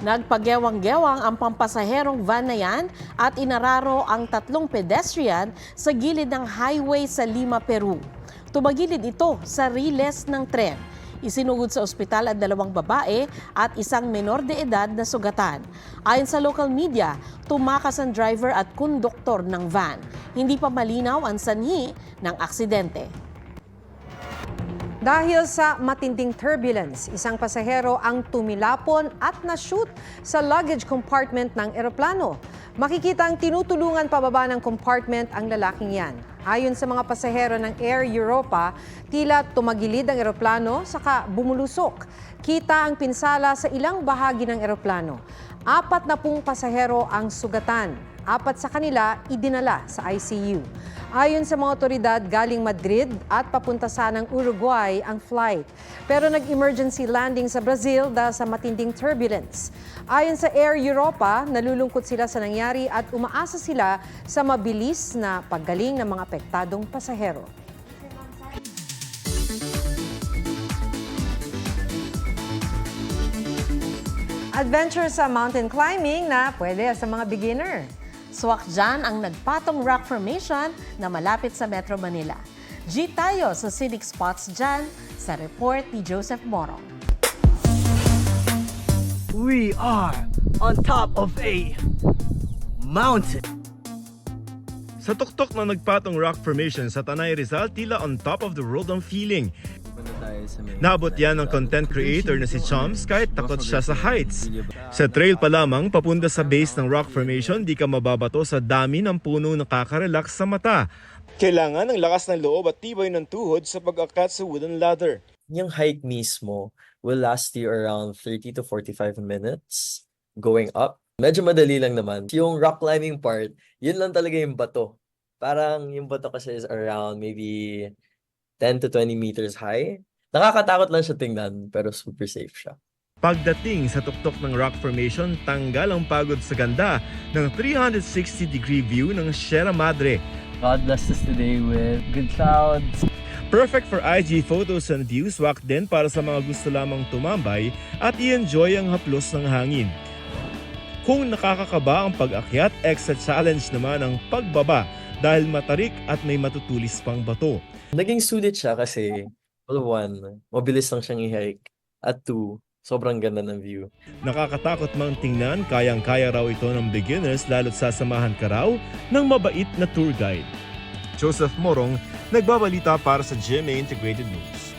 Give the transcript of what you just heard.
Nagpagyawang-gewang ang pampasaherong van na yan at inararo ang 3 pedestrian sa gilid ng highway sa Lima, Peru. Tumagilid ito sa riles ng tren. Isinugod sa ospital ang 2 babae at isang menor de edad na sugatan. Ayon sa local media, tumakas ang driver at konduktor ng van. Hindi pa malinaw ang sanhi ng aksidente. Dahil sa matinding turbulence, isang pasahero ang tumilapon at na-shoot sa luggage compartment ng eroplano. Makikita ang tinutulungan pababa ng compartment ang lalaking yan. Ayon sa mga pasahero ng Air Europa, tila tumagilid ang eroplano saka bumulusok. Kita ang pinsala sa ilang bahagi ng eroplano. 40 pasahero ang sugatan. 4 sa kanila idinala sa ICU. Ayon sa mga otoridad, galing Madrid at papunta sanang Uruguay ang flight. Pero nag-emergency landing sa Brazil dahil sa matinding turbulence. Ayon sa Air Europa, nalulungkot sila sa nangyari at umaasa sila sa mabilis na paggaling ng mga apektadong pasahero. Adventure sa mountain climbing na pwede sa mga beginner. Swak dyan ang nagpatong rock formation na malapit sa Metro Manila. G tayo sa scenic spots dyan sa report ni Joseph Morong. We are on top of a mountain. Sa tuktok ng nagpatong rock formation sa Tanay Rizal, tila on top of the world ang feeling. Naabot yan ng content creator na si Chums kahit takot siya sa heights. Sa trail pa lamang, papunta sa base ng rock formation, di ka mababato sa dami ng puno na nakaka-relax sa mata. Kailangan ng lakas ng loob at tibay ng tuhod sa pag-akyat sa wooden ladder. Yung hike mismo will last you around 30 to 45 minutes going up. Medyo madali lang naman. Yung rock climbing part, yun lang talaga yung bato. Parang yung bato kasi is around maybe 10 to 20 meters high. Nakakatakot lang siya tingnan, pero super safe siya. Pagdating sa tuktok ng rock formation, tanggal ang pagod sa ganda ng 360-degree view ng Sierra Madre. God blessed us today with good clouds. Perfect for IG photos and views, swak din para sa mga gusto lamang tumambay at i-enjoy ang haplos ng hangin. Kung nakakakaba ang pag-akyat, extra challenge naman ang pagbaba dahil matarik at may matutulis pang bato. Naging sulit siya kasi, one, mabilis lang siyang i-hike. At 2, sobrang ganda ng view. Nakakatakot mang tingnan, kayang-kaya raw ito ng beginners lalo't sasamahan ka raw ng mabait na tour guide. Joseph Morong, nagbabalita para sa GMA Integrated News.